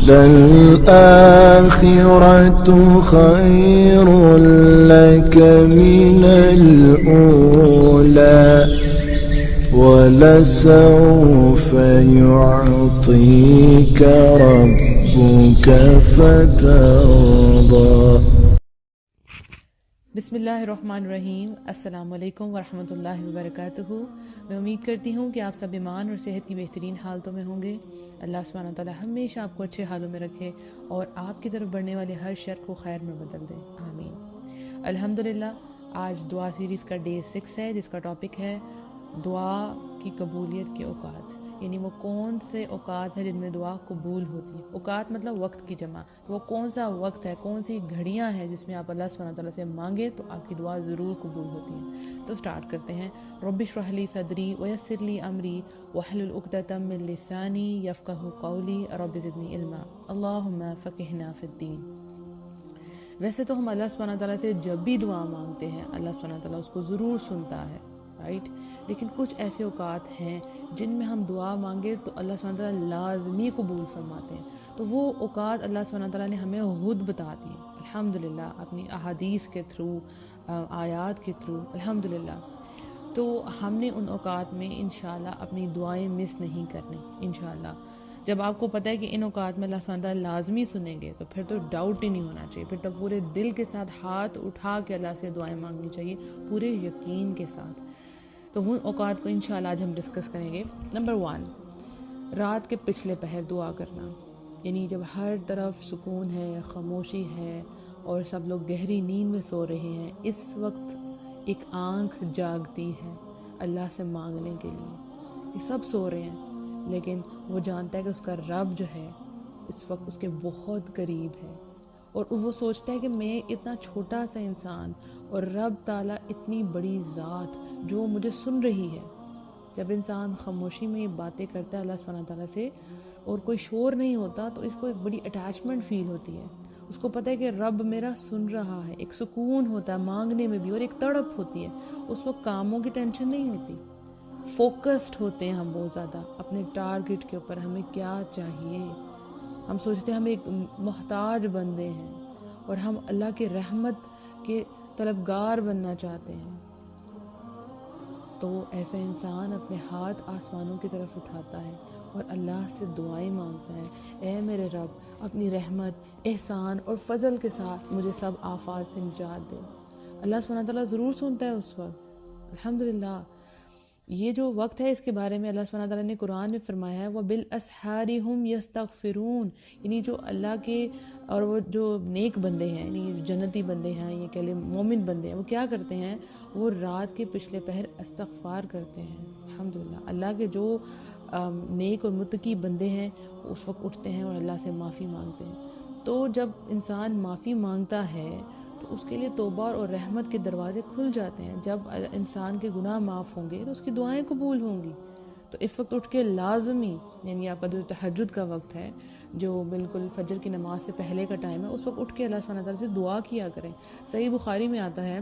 للآخرة خير لك من الأولى ولسوف يعطيك ربك فترضى۔ بسم اللہ الرحمن الرحیم۔ السلام علیکم ورحمۃ اللہ وبرکاتہ۔ میں امید کرتی ہوں کہ آپ سب ایمان اور صحت کی بہترین حالتوں میں ہوں گے۔ اللہ سبحانہ تعالیٰ ہمیشہ آپ کو اچھے حالوں میں رکھے اور آپ کی طرف بڑھنے والے ہر شر کو خیر میں بدل دے، آمین۔ الحمدللہ، آج دعا سیریز کا ڈے 6 ہے، جس کا ٹاپک ہے دعا کی قبولیت کے اوقات، یعنی وہ کون سے اوقات ہیں جن میں دعا قبول ہوتی ہے۔ اوقات مطلب وقت کی جمع، تو وہ کون سا وقت ہے، کون سی گھڑیاں ہیں جس میں آپ اللہ سبحانہ تعالیٰ سے مانگے تو آپ کی دعا ضرور قبول ہوتی ہے۔ تو سٹارٹ کرتے ہیں۔ رب اشرح لی صدری ویسر لی امری واحلل عقدۃ من لسانی یفقہوا قولی رب زدنی علما اللہم فقہنا فی الدین۔ ویسے تو ہم اللہ سبحانہ تعالیٰ سے جب بھی دعا مانگتے ہیں اللہ سبحانہ تعالیٰ اس کو ضرور سنتا ہے، رائٹ، لیکن کچھ ایسے اوقات ہیں جن میں ہم دعا مانگے تو اللہ سبحانہ تعالیٰ لازمی قبول فرماتے ہیں۔ تو وہ اوقات اللہ سبحانہ تعالیٰ نے ہمیں خود بتا دی ہیں الحمدللہ، اپنی احادیث کے تھرو، آیات کے تھرو الحمدللہ۔ تو ہم نے ان اوقات میں انشاءاللہ اپنی دعائیں مس نہیں کرنی انشاءاللہ۔ جب آپ کو پتہ ہے کہ ان اوقات میں اللہ سبحانہ تعالیٰ لازمی سنیں گے تو پھر تو ڈاؤٹ ہی نہیں ہونا چاہیے، پھر تو پورے دل کے ساتھ ہاتھ اٹھا کے اللہ سے دعائیں مانگنی چاہیے پورے یقین کے ساتھ۔ تو وہ اوقات کو انشاءاللہ آج ہم ڈسکس کریں گے۔ نمبر 1، رات کے پچھلے پہر دعا کرنا، یعنی جب ہر طرف سکون ہے، خاموشی ہے اور سب لوگ گہری نیند میں سو رہے ہیں، اس وقت ایک آنکھ جاگتی ہے اللہ سے مانگنے کے لیے۔ یہ سب سو رہے ہیں لیکن وہ جانتا ہے کہ اس کا رب جو ہے اس وقت اس کے بہت قریب ہے، اور وہ سوچتا ہے کہ میں اتنا چھوٹا سا انسان اور رب تعالیٰ اتنی بڑی ذات جو مجھے سن رہی ہے۔ جب انسان خاموشی میں یہ باتیں کرتا ہے اللہ سبحانہ تعالیٰ سے اور کوئی شور نہیں ہوتا تو اس کو ایک بڑی اٹیچمنٹ فیل ہوتی ہے، اس کو پتہ ہے کہ رب میرا سن رہا ہے، ایک سکون ہوتا ہے مانگنے میں بھی اور ایک تڑپ ہوتی ہے۔ اس وقت کاموں کی ٹینشن نہیں ہوتی، فوکسڈ ہوتے ہیں ہم بہت زیادہ اپنے ٹارگٹ کے اوپر، ہمیں کیا چاہیے۔ ہم سوچتے ہیں ہم ایک محتاج بندے ہیں اور ہم اللہ کے رحمت کے طلبگار بننا چاہتے ہیں۔ تو ایسا انسان اپنے ہاتھ آسمانوں کی طرف اٹھاتا ہے اور اللہ سے دعائیں مانگتا ہے، اے میرے رب اپنی رحمت، احسان اور فضل کے ساتھ مجھے سب آفات سے نجات دے۔ اللہ سبحانہ تعالیٰ ضرور سنتا ہے اس وقت الحمدللہ۔ یہ جو وقت ہے اس کے بارے میں اللہ سبحانہ تعالیٰ نے قرآن میں فرمایا ہے وَبِالْأَسْحَارِ هُمْ يَسْتَغْفِرُونَ، یعنی جو اللہ کے اور وہ جو نیک بندے ہیں، یعنی جنتی بندے ہیں، یہ کہہ لیں مومن بندے ہیں، وہ کیا کرتے ہیں؟ وہ رات کے پچھلے پہر استغفار کرتے ہیں الحمدللہ۔ اللہ کے جو نیک اور متقی بندے ہیں اس وقت اٹھتے ہیں اور اللہ سے معافی مانگتے ہیں۔ تو جب انسان معافی مانگتا ہے تو اس کے لیے توبہ اور رحمت کے دروازے کھل جاتے ہیں۔ جب انسان کے گناہ معاف ہوں گے تو اس کی دعائیں قبول ہوں گی۔ تو اس وقت اٹھ کے لازمی، یعنی آپ کا جو تہجد کا وقت ہے جو بالکل فجر کی نماز سے پہلے کا ٹائم ہے، اس وقت اٹھ کے اللہ سبحانہ تعالیٰ سے دعا کیا کریں۔ صحیح بخاری میں آتا ہے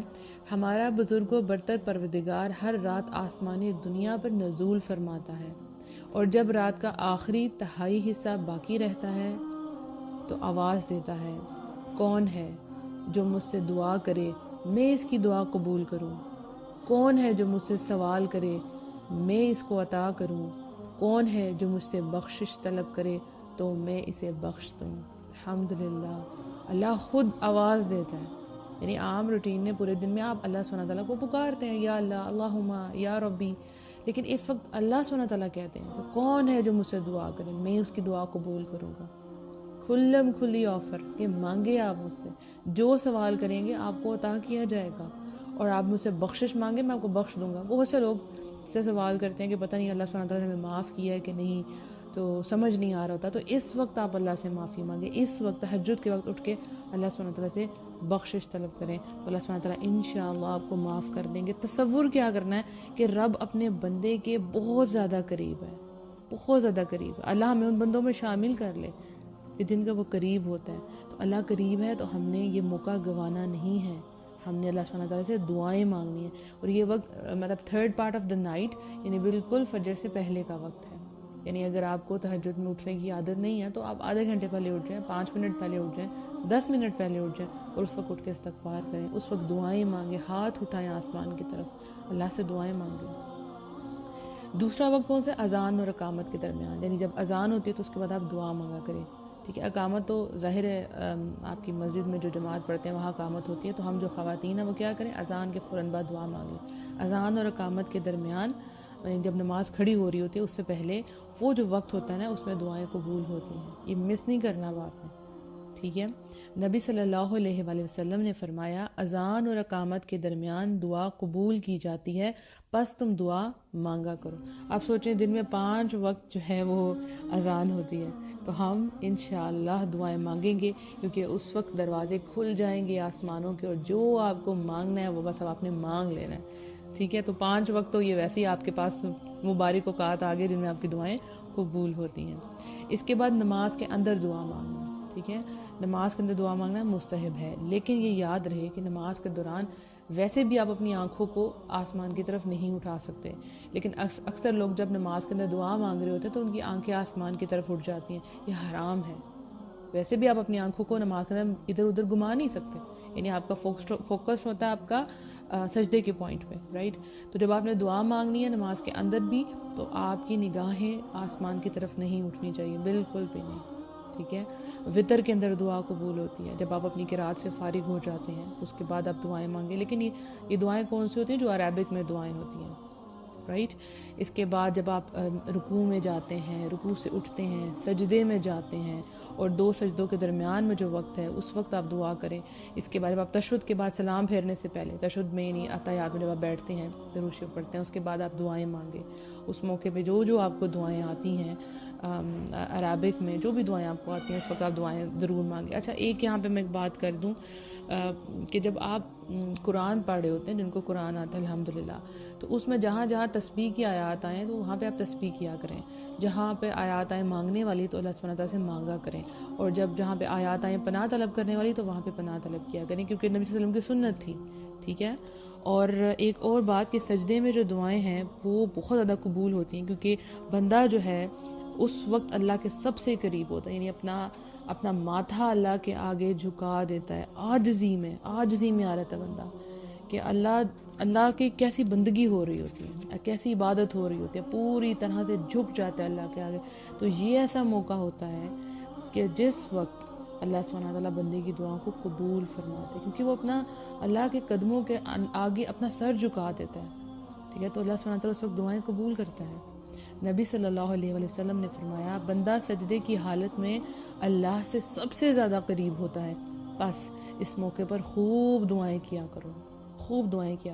ہمارا بزرگ و برتر پروردگار ہر رات آسمانی دنیا پر نزول فرماتا ہے، اور جب رات کا آخری تہائی حصہ باقی رہتا ہے تو آواز دیتا ہے، کون ہے جو مجھ سے دعا کرے میں اس کی دعا قبول کروں؟ کون ہے جو مجھ سے سوال کرے میں اس کو عطا کروں؟ کون ہے جو مجھ سے بخشش طلب کرے تو میں اسے بخش دوں؟ الحمدللہ، اللہ خود آواز دیتا ہے۔ یعنی عام روٹین میں پورے دن میں آپ اللہ سبحانہ تعالیٰ کو پکارتے ہیں یا اللہ، اللہم یا ربی، لیکن اس وقت اللہ سبحانہ تعالیٰ کہتے ہیں کہ کون ہے جو مجھ سے دعا کرے میں اس کی دعا قبول کروں گا۔ کھلم کھلی آفر کہ مانگے آپ مجھ سے، جو سوال کریں گے آپ کو عطا کیا جائے گا، اور آپ مجھ سے بخشش مانگے میں آپ کو بخش دوں گا۔ بہت سے لوگ سے سوال کرتے ہیں کہ پتہ نہیں اللہ سبحانہ تعالیٰ نے ہمیں معاف کیا ہے کہ نہیں، تو سمجھ نہیں آ رہا ہوتا، تو اس وقت آپ اللہ سے معافی مانگیں، اس وقت تہجد کے وقت اٹھ کے اللہ سبحانہ تعالیٰ سے بخشش طلب کریں تو اللہ سبحانہ تعالیٰ انشاءاللہ آپ کو معاف کر دیں گے۔ تصور کیا کرنا ہے کہ رب اپنے بندے کے بہت زیادہ قریب ہے، بہت زیادہ قریب ہے۔ اللہ ہمیں ان بندوں میں شامل کر لے کہ جن کا وہ قریب ہوتا ہے۔ تو اللہ قریب ہے تو ہم نے یہ موقع گنوانا نہیں ہے، ہم نے اللہ سبحانہ تعالیٰ سے دعائیں مانگنی ہیں، اور یہ وقت مطلب 3rd part of the night، یعنی بالکل فجر سے پہلے کا وقت ہے۔ یعنی اگر آپ کو تہجد میں اٹھنے کی عادت نہیں ہے تو آپ آدھے گھنٹے پہلے اٹھ جائیں، 5 منٹ پہلے اٹھ جائیں، 10 منٹ پہلے اٹھ جائیں اور اس وقت اٹھ کے استغفار کریں، اس وقت دعائیں مانگیں، ہاتھ اٹھائیں آسمان کی طرف، اللہ سے دعائیں مانگیں۔ دوسرا وقت کون سا ہے؟ اذان اور اقامت کے درمیان، یعنی جب اذان ہوتی ہے تو اس کے بعد آپ دعا مانگا کریں، ٹھیک ہے۔ اقامت تو ظاہر ہے آپ کی مسجد میں جو جماعت پڑھتے ہیں وہاں اقامت ہوتی ہے، تو ہم جو خواتین ہیں وہ کیا کریں، اذان کے فوراً بعد دعا مانگ لیں۔ اذان اور اقامت کے درمیان جب نماز کھڑی ہو رہی ہوتی ہے اس سے پہلے وہ جو وقت ہوتا ہے نا اس میں دعائیں قبول ہوتی ہیں، یہ مس نہیں کرنا آپ نے، ٹھیک ہے۔ نبی صلی اللہ علیہ وآلہ وسلم نے فرمایا اذان اور اقامت کے درمیان دعا قبول کی جاتی ہے، پس تم دعا مانگا کرو۔ آپ سوچیں دن میں 5 وقت جو ہے وہ اذان ہوتی ہے، تو ہم انشاءاللہ دعائیں مانگیں گے کیونکہ اس وقت دروازے کھل جائیں گے آسمانوں کے، اور جو آپ کو مانگنا ہے وہ بس اب آپ نے مانگ لینا ہے، ٹھیک ہے۔ تو 5 وقت تو یہ ویسے ہی آپ کے پاس مبارک اوقات آگے جن میں آپ کی دعائیں قبول ہوتی ہیں۔ اس کے بعد نماز کے اندر دعا مانگنا، ٹھیک ہے۔ نماز کے اندر دعا مانگنا مستحب ہے، لیکن یہ یاد رہے کہ نماز کے دوران ویسے بھی آپ اپنی آنکھوں کو آسمان کی طرف نہیں اٹھا سکتے، لیکن اکثر لوگ جب نماز کے اندر دعا مانگ رہے ہوتے ہیں تو ان کی آنکھیں آسمان کی طرف اٹھ جاتی ہیں، یہ حرام ہے۔ ویسے بھی آپ اپنی آنکھوں کو نماز کے اندر ادھر ادھر گھما نہیں سکتے، یعنی آپ کا فوکس ہوتا ہے آپ کا سجدے کے پوائنٹ پہ، رائٹ۔ تو جب آپ نے دعا مانگنی ہے نماز کے اندر بھی تو آپ کی نگاہیں آسمان کی طرف نہیں اٹھنی چاہیے، بالکل بھی نہیں، ٹھیک ہے۔ وطر کے اندر دعا قبول ہوتی ہے، جب آپ اپنی قرات سے فارغ ہو جاتے ہیں اس کے بعد آپ دعائیں مانگیں، لیکن یہ دعائیں کون سی ہوتی ہیں؟ جو عربک میں دعائیں ہوتی ہیں، رائٹ۔ اس کے بعد جب آپ رکوع میں جاتے ہیں، رکوع سے اٹھتے ہیں، سجدے میں جاتے ہیں اور 2 سجدوں کے درمیان میں جو وقت ہے اس وقت آپ دعا کریں۔ اس کے بعد جب آپ تشہد کے بعد سلام پھیرنے سے پہلے، تشہد میں یعنی اتحیات میں جب آپ بیٹھتے ہیں درود شریف پڑھتے ہیں، اس کے بعد آپ دعائیں مانگیں۔ اس موقع پہ جو آپ کو دعائیں آتی ہیں عربک میں، جو بھی دعائیں آپ کو آتی ہیں اس وقت آپ دعائیں ضرور مانگیں۔ اچھا ایک یہاں پہ میں ایک بات کر دوں کہ جب آپ قرآن پڑھ رہے ہوتے ہیں، جن کو قرآن آتا ہے الحمدللہ، تو اس میں جہاں جہاں تسبیح کی آیات آئیں تو وہاں پہ آپ تسبیح کیا کریں، جہاں پہ آیات آئیں مانگنے والی تو اللہ سبحانہ تعالیٰ سے مانگا کریں، اور جہاں پہ آیات آئیں پناہ طلب کرنے والی تو وہاں پہ پناہ طلب کیا کریں، کیونکہ نبی صلی اللہ علیہ وسلم کی سنت تھی، ٹھیک ہے۔ اور ایک اور بات کہ سجدے میں جو دعائیں ہیں وہ بہت زیادہ قبول ہوتی ہیں، کیونکہ بندہ جو ہے اس وقت اللہ کے سب سے قریب ہوتا ہے، یعنی اپنا ماتھا اللہ کے آگے جھکا دیتا ہے، عاجزی میں آ رہتا ہے بندہ کہ اللہ کی کیسی بندگی ہو رہی ہوتی ہے، کیسی عبادت ہو رہی ہوتی ہے، پوری طرح سے جھک جاتا ہے اللہ کے آگے۔ تو یہ ایسا موقع ہوتا ہے کہ جس وقت اللہ سبحانہ تعالیٰ بندے کی دعاؤں کو قبول فرماتے ہیں، کیونکہ وہ اپنا اللہ کے قدموں کے آگے اپنا سر جھکا دیتا ہے، ٹھیک ہے۔ تو اللہ سبحانہ تعالیٰ اس وقت دعائیں قبول کرتا ہے۔ نبی صلی اللہ علیہ وآلہ وسلم نے فرمایا بندہ سجدے کی حالت میں اللہ سے سب سے زیادہ قریب ہوتا ہے، بس اس موقع پر خوب دعائیں کیا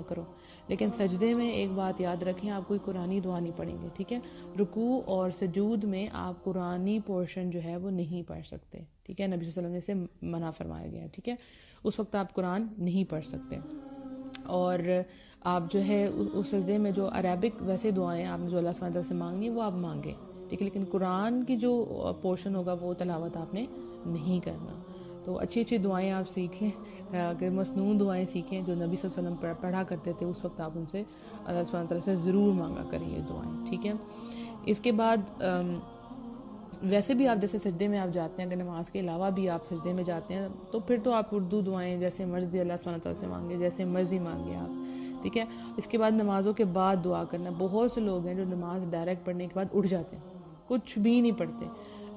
کرو، لیکن سجدے میں ایک بات یاد رکھیں، آپ کوئی قرآنی دعا نہیں پڑھیں گے، ٹھیک ہے۔ رکوع اور سجود میں آپ قرآنی پورشن جو ہے وہ نہیں پڑھ سکتے، ٹھیک ہے، نبی صلی اللہ علیہ وسلم نے اسے منع فرمایا گیا ہے، ٹھیک ہے۔ اس وقت آپ قرآن نہیں پڑھ سکتے، اور آپ جو ہے اس سجدے میں جو عربک ویسے دعائیں آپ نے جو اللہ سبحانہ تعالیٰ سے مانگنی ہے وہ آپ مانگیں، ٹھیک ہے، لیکن قرآن کی جو پورشن ہوگا وہ تلاوت آپ نے نہیں کرنا۔ تو اچھی دعائیں آپ سیکھ لیں، اگر مسنون دعائیں سیکھیں جو نبی صلی اللہ علیہ وسلم پڑھا کرتے تھے، اس وقت آپ ان سے اللہ سبحانہ تعالیٰ سے ضرور مانگا کریں یہ دعائیں، ٹھیک ہے۔ اس کے بعد ویسے بھی آپ جیسے سجدے میں آپ جاتے ہیں، اگر نماز کے علاوہ بھی آپ سجدے میں جاتے ہیں تو پھر تو آپ اردو دعائیں جیسے مرضی اللہ سبحانہ تعالیٰ سے مانگے، جیسے مرضی مانگے آپ، ٹھیک ہے۔ اس کے بعد نمازوں کے بعد دعا کرنا، بہت سے لوگ ہیں جو نماز ڈائریکٹ پڑھنے کے بعد اٹھ جاتے ہیں، کچھ بھی نہیں پڑھتے،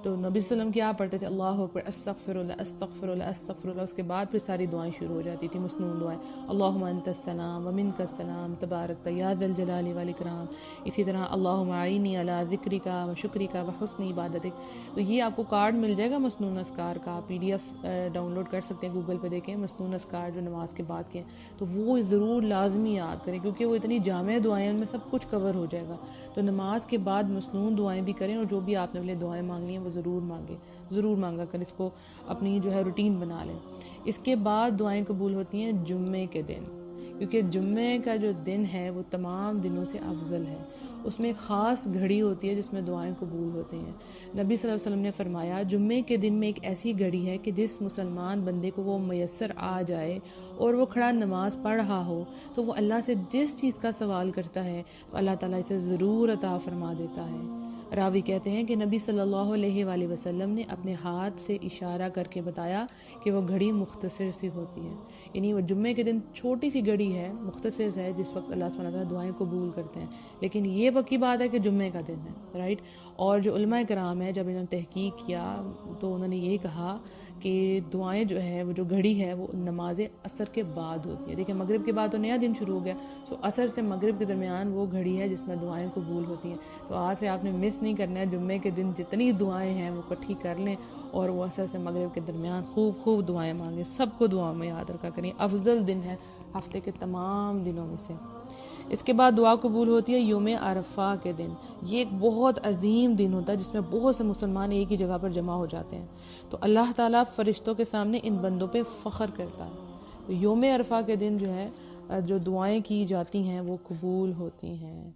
تو نبی صلی اللہ علیہ وسلم کیا پڑھتے تھے؟ اللہ اکبر، استغفر اللہ استغفر اللہ استغفر اللہ، اس کے بعد پھر ساری دعائیں شروع ہو جاتی تھی، مسنون دعائیں، اللہم انت السلام ومنک السلام تبارک یا ذا الجلال والاکرام، اسی طرح اللہم اعینی علی ذکرک و شکرک و حسن عبادتک۔ تو یہ آپ کو کارڈ مل جائے گا مسنون اذکار کا، آپ PDF ڈاؤن لوڈ کر سکتے ہیں، گوگل پہ دیکھیں مسنون اذکار جو نماز کے بعد کے ہیں، تو وہ ضرور لازمی یاد کریں، کیونکہ وہ اتنی جامع دعائیں ان میں سب کچھ کور ہو جائے گا۔ تو نماز کے بعد مسنون دعائیں بھی کریں، اور جو بھی آپ نے اپنے دعائیں مانگنی ہیں وہ ضرور مانگا کر، اس کو اپنی جو ہے روٹین بنا لیں۔ اس کے بعد دعائیں قبول ہوتی ہیں جمعے کے دن، کیونکہ جمعے کا جو دن ہے وہ تمام دنوں سے افضل ہے، اس میں ایک خاص گھڑی ہوتی ہے جس میں دعائیں قبول ہوتی ہیں۔ نبی صلی اللہ علیہ وسلم نے فرمایا جمعے کے دن میں ایک ایسی گھڑی ہے کہ جس مسلمان بندے کو وہ میسر آ جائے اور وہ کھڑا نماز پڑھ رہا ہو تو وہ اللہ سے جس چیز کا سوال کرتا ہے تو اللہ تعالیٰ اسے ضرور عطا فرما دیتا ہے۔ راوی کہتے ہیں کہ نبی صلی اللہ علیہ وآلہ وسلم نے اپنے ہاتھ سے اشارہ کر کے بتایا کہ وہ گھڑی مختصر سی ہوتی ہے، یعنی وہ جمعے کے دن چھوٹی سی گھڑی ہے، مختصر ہے، جس وقت اللہ سبحانہ وتعالیٰ دعائیں قبول کرتے ہیں، لیکن یہ پکی بات ہے کہ جمعے کا دن ہے، رائٹ۔ اور جو علماء کرام ہے جب انہوں نے تحقیق کیا تو انہوں نے یہ کہا کہ دعائیں جو ہے وہ جو گھڑی ہے وہ نماز عصر کے بعد ہوتی ہے۔ دیکھیں مغرب کے بعد تو نیا دن شروع ہو گیا، سو عصر سے مغرب کے درمیان وہ گھڑی ہے جس میں دعائیں قبول ہوتی ہیں۔ تو آج سے آپ نے مس نہیں کرنا ہے، جمعے کے دن جتنی دعائیں ہیں وہ اکٹھی کر لیں اور وہ عصر سے مغرب کے درمیان خوب دعائیں مانگیں، سب کو دعا میں یاد رکھا کریں، افضل دن ہے ہفتے کے تمام دنوں میں سے۔ اس کے بعد دعا قبول ہوتی ہے یوم عرفہ کے دن۔ یہ ایک بہت عظیم دن ہوتا ہے جس میں بہت سے مسلمان ایک ہی جگہ پر جمع ہو جاتے ہیں، تو اللہ تعالیٰ فرشتوں کے سامنے ان بندوں پہ فخر کرتا ہے۔ تو یوم عرفہ کے دن جو ہے جو دعائیں کی جاتی ہیں وہ قبول ہوتی ہیں،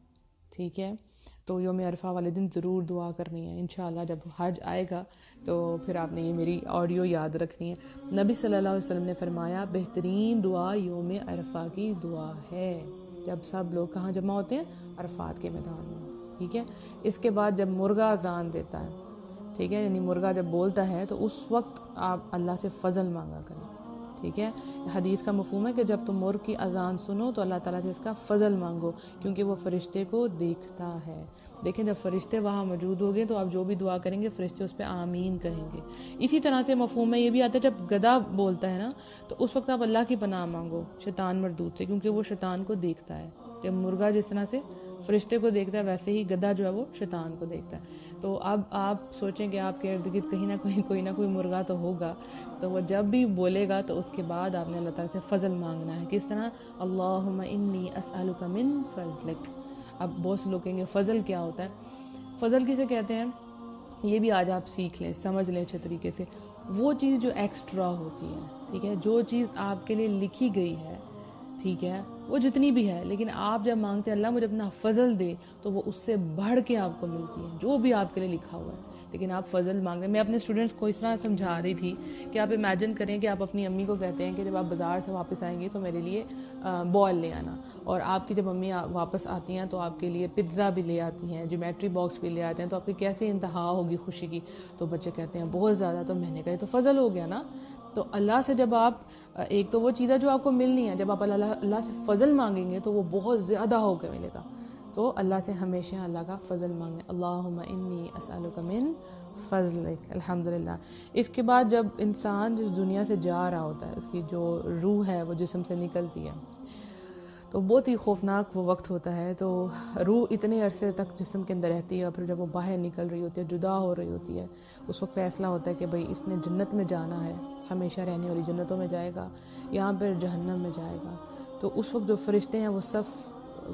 ٹھیک ہے۔ تو یوم عرفہ والے دن ضرور دعا کرنی ہے، انشاءاللہ جب حج آئے گا تو پھر آپ نے یہ میری آڈیو یاد رکھنی ہے۔ نبی صلی اللہ علیہ وسلم نے فرمایا بہترین دعا یوم عرفہ کی دعا ہے، جب سب لوگ کہاں جمع ہوتے ہیں؟ عرفات کے میدان میں، ٹھیک ہے۔ اس کے بعد جب مرغا اذان دیتا ہے، ٹھیک ہے، یعنی مرغا جب بولتا ہے تو اس وقت آپ اللہ سے فضل مانگا کریں، ٹھیک ہے۔ حدیث کا مفہوم ہے کہ جب تم مرغ کی اذان سنو تو اللہ تعالیٰ سے اس کا فضل مانگو، کیونکہ وہ فرشتے کو دیکھتا ہے۔ دیکھیں جب فرشتے وہاں موجود ہوگے تو آپ جو بھی دعا کریں گے فرشتے اس پہ آمین کہیں گے۔ اسی طرح سے مفہوم میں یہ بھی آتا ہے جب گدھا بولتا ہے نا تو اس وقت آپ اللہ کی پناہ مانگو شیطان مردود سے، کیونکہ وہ شیطان کو دیکھتا ہے۔ جب مرغا جس طرح سے فرشتے کو دیکھتا ہے ویسے ہی گدھا جو ہے وہ شیطان کو دیکھتا ہے۔ تو اب آپ سوچیں کہ آپ کے ارد گرد کہیں نہ کہیں کوئی نہ کوئی مرغا تو ہوگا، تو وہ جب بھی بولے گا تو اس کے بعد آپ نے اللہ تعالیٰ سے فضل مانگنا ہے۔ کس طرح؟ اللہم انی اسألک من فضلک۔ اب بہت سے لوگ کہیں گے فضل کیا ہوتا ہے؟ فضل کسے کہتے ہیں؟ یہ بھی آج آپ سیکھ لیں، سمجھ لیں اچھے طریقے سے۔ وہ چیز جو ایکسٹرا ہوتی ہے، ٹھیک ہے، جو چیز آپ کے لیے لکھی گئی ہے، ٹھیک ہے، وہ جتنی بھی ہے، لیکن آپ جب مانگتے ہیں اللہ مجھے اپنا فضل دے تو وہ اس سے بڑھ کے آپ کو ملتی ہے، جو بھی آپ کے لیے لکھا ہوا ہے، لیکن آپ فضل مانگ رہے ہیں۔ میں اپنے اسٹوڈنٹس کو اس طرح سمجھا رہی تھی کہ آپ امیجن کریں کہ آپ اپنی امی کو کہتے ہیں کہ جب آپ بازار سے واپس آئیں گے تو میرے لیے بال لے آنا، اور آپ کی جب امی واپس آتی ہیں تو آپ کے لیے پزا بھی لے آتی ہیں، جیومیٹری باکس بھی لے آتے ہیں، تو آپ کی کیسے انتہا ہوگی خوشی کی؟ تو بچے کہتے ہیں بہت زیادہ۔ تو میں نے کہا یہ تو فضل ہو گیا نا۔ تو اللہ سے جب آپ ایک تو وہ چیزیں جو آپ کو ملنی ہے، جب آپ اللہ سے فضل مانگیں گے تو وہ بہت زیادہ ہو کے ملے گا۔ تو اللہ سے ہمیشہ اللہ کا فضل مانگیں، اللہم انی اسألک من فضلک، الحمدللہ۔ اس کے بعد جب انسان جس دنیا سے جا رہا ہوتا ہے، اس کی جو روح ہے وہ جسم سے نکلتی ہے، تو بہت ہی خوفناک وہ وقت ہوتا ہے۔ تو روح اتنے عرصے تک جسم کے اندر رہتی ہے، اور پھر جب وہ باہر نکل رہی ہوتی ہے، جدا ہو رہی ہوتی ہے، اس وقت فیصلہ ہوتا ہے کہ بھئی اس نے جنت میں جانا ہے، ہمیشہ رہنے والی جنتوں میں جائے گا، یہاں پر جہنم میں جائے گا۔ تو اس وقت جو فرشتے ہیں وہ صف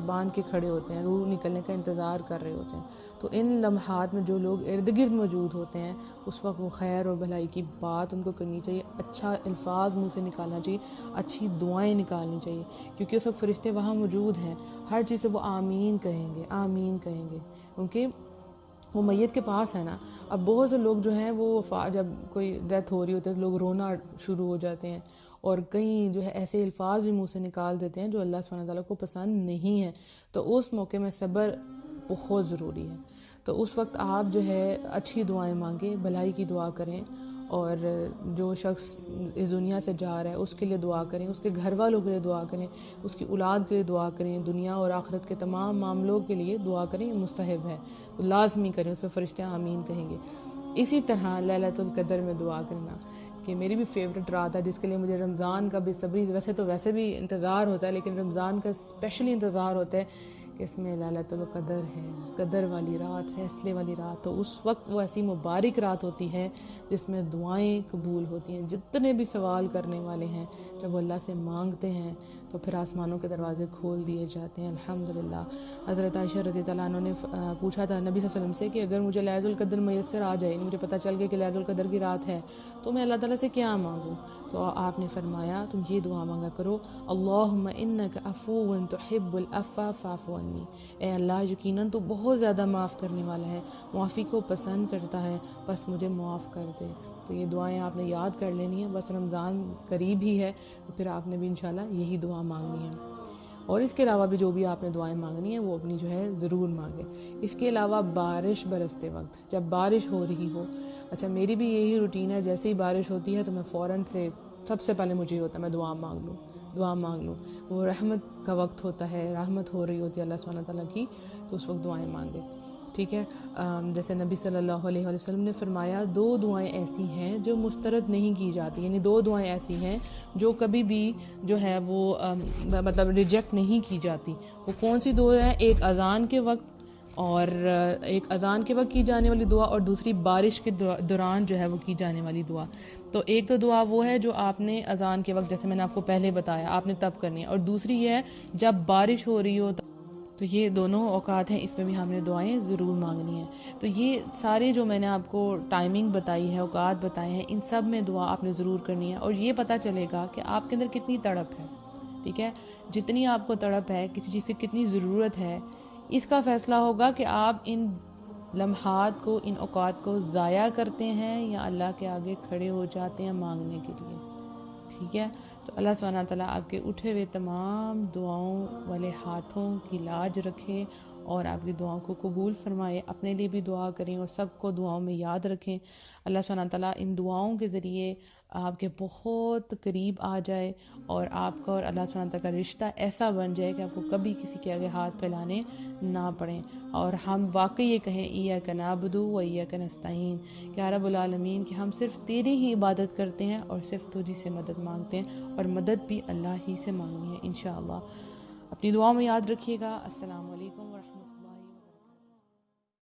باندھ کے کھڑے ہوتے ہیں، روح نکلنے کا انتظار کر رہے ہوتے ہیں۔ تو ان لمحات میں جو لوگ ارد گرد موجود ہوتے ہیں اس وقت وہ خیر اور بھلائی کی بات ان کو کرنی چاہیے، اچھا الفاظ منہ سے نکالنا چاہیے، اچھی دعائیں نکالنی چاہیے، کیونکہ اس وقت فرشتے وہاں موجود ہیں، ہر چیز سے وہ آمین کہیں گے، آمین کہیں گے، کیونکہ وہ میت کے پاس ہے نا۔ اب بہت سے لوگ جو ہیں وہ جب کوئی ڈیتھ ہو رہی ہوتی ہے تو لوگ رونا شروع ہو جاتے ہیں، اور کئی جو ہے ایسے الفاظ بھی منہ سے نکال دیتے ہیں جو اللہ سبحانہ تعالیٰ کو پسند نہیں ہے۔ تو اس موقع میں صبر بہت ضروری ہے۔ تو اس وقت آپ جو ہے اچھی دعائیں مانگیں، بھلائی کی دعا کریں، اور جو شخص اس دنیا سے جا رہا ہے اس کے لیے دعا کریں، اس کے گھر والوں کے لیے دعا کریں، اس کی اولاد کے لیے دعا کریں، دنیا اور آخرت کے تمام معاملوں کے لیے دعا کریں، یہ مستحب ہے، لازمی کریں، اس میں فرشتے آمین کہیں گے۔ اسی طرح لیلۃ القدر میں دعا کرنا، کہ میری بھی فیوریٹ رات ہے جس کے لیے مجھے رمضان کا بے صبری، ویسے بھی انتظار ہوتا ہے، لیکن رمضان کا اسپیشلی انتظار ہوتا ہے کہ اس میں لیلۃ القدر ہے، قدر والی رات، فیصلے والی رات۔ تو اس وقت وہ ایسی مبارک رات ہوتی ہے جس میں دعائیں قبول ہوتی ہیں، جتنے بھی سوال کرنے والے ہیں جب وہ اللہ سے مانگتے ہیں تو پھر آسمانوں کے دروازے کھول دیے جاتے ہیں، الحمدللہ۔ حضرت عائشہ رضی اللہ عنہ نے پوچھا تھا نبی صلی اللہ علیہ وسلم سے کہ اگر مجھے لیلۃ القدر میسر آ جائے، مجھے پتہ چل گیا کہ لیلۃ القدر کی رات ہے، تو میں اللہ تعالیٰ سے کیا مانگوں؟ تو آپ نے فرمایا تم یہ دعا مانگا کرو، اللہم انک عفو تحب العفو فاعف عنی، اے اللہ یقیناً تو بہت زیادہ معاف کرنے والا ہے، معافی کو پسند کرتا ہے، بس مجھے معاف کر دے۔ تو یہ دعائیں آپ نے یاد کر لینی ہیں، بس رمضان قریب ہی ہے تو پھر آپ نے بھی انشاءاللہ یہی دعا مانگنی ہے۔ اور اس کے علاوہ بھی جو بھی آپ نے دعائیں مانگنی ہیں وہ اپنی جو ہے ضرور مانگیں. اس کے علاوہ بارش برستے وقت جب بارش ہو رہی ہو، اچھا میری بھی یہی روٹین ہے، جیسے ہی بارش ہوتی ہے تو میں فوراً سے سب سے پہلے مجھے یہ ہوتا ہے میں دعا مانگ لوں. وہ رحمت کا وقت ہوتا ہے، رحمت ہو رہی ہوتی ہے اللہ سبحانہ تعالیٰ کی، تو اس وقت دعائیں مانگیں. ٹھیک ہے. جیسے نبی صلی اللہ علیہ وسلم نے فرمایا 2 دعائیں ایسی ہیں جو مسترد نہیں کی جاتی، یعنی 2 دعائیں ایسی ہیں جو کبھی بھی جو ہے وہ مطلب ریجیکٹ نہیں کی جاتی. وہ کون سی 2 ہیں؟ ایک اذان کے وقت، اور ایک اذان کے وقت کی جانے والی دعا، اور دوسری بارش کے دوران جو ہے وہ کی جانے والی دعا. تو ایک تو دعا وہ ہے جو آپ نے اذان کے وقت، جیسے میں نے آپ کو پہلے بتایا، آپ نے تب کرنی ہے، اور دوسری یہ ہے جب بارش ہو رہی ہو. تو یہ دونوں اوقات ہیں، اس میں بھی ہم نے دعائیں ضرور مانگنی ہیں. تو یہ سارے جو میں نے آپ کو ٹائمنگ بتائی ہے، اوقات بتائے ہیں، ان سب میں دعا آپ نے ضرور کرنی ہے. اور یہ پتہ چلے گا کہ آپ کے اندر کتنی تڑپ ہے. ٹھیک ہے. جتنی آپ کو تڑپ ہے، کسی چیز کی کتنی ضرورت ہے، اس کا فیصلہ ہوگا کہ آپ ان لمحات کو، ان اوقات کو ضائع کرتے ہیں یا اللہ کے آگے کھڑے ہو جاتے ہیں مانگنے کے لیے. ٹھیک ہے. تو اللہ سبحانہ تعالیٰ آپ کے اٹھے ہوئے تمام دعاؤں والے ہاتھوں کی لاج رکھے اور آپ کی دعاؤں کو قبول فرمائے. اپنے لیے بھی دعا کریں اور سب کو دعاؤں میں یاد رکھیں. اللہ سبحانہ تعالیٰ ان دعاؤں کے ذریعے آپ کے بہت قریب آ جائے اور آپ کا اور اللہ سبحانہ تعالیٰ کا رشتہ ایسا بن جائے کہ آپ کو کبھی کسی کے آگے ہاتھ پھیلانے نہ پڑیں، اور ہم واقعی یہ کہیں ایاک نعبد و ایاک نستعین، کہ یا رب العالمین کہ ہم صرف تیری ہی عبادت کرتے ہیں اور صرف تجھی سے مدد مانگتے ہیں، اور مدد بھی اللہ ہی سے مانگنی ہے انشاءاللہ. اپنی دعاؤں میں یاد رکھیے گا. السلام علیکم ورحمۃ اللہ.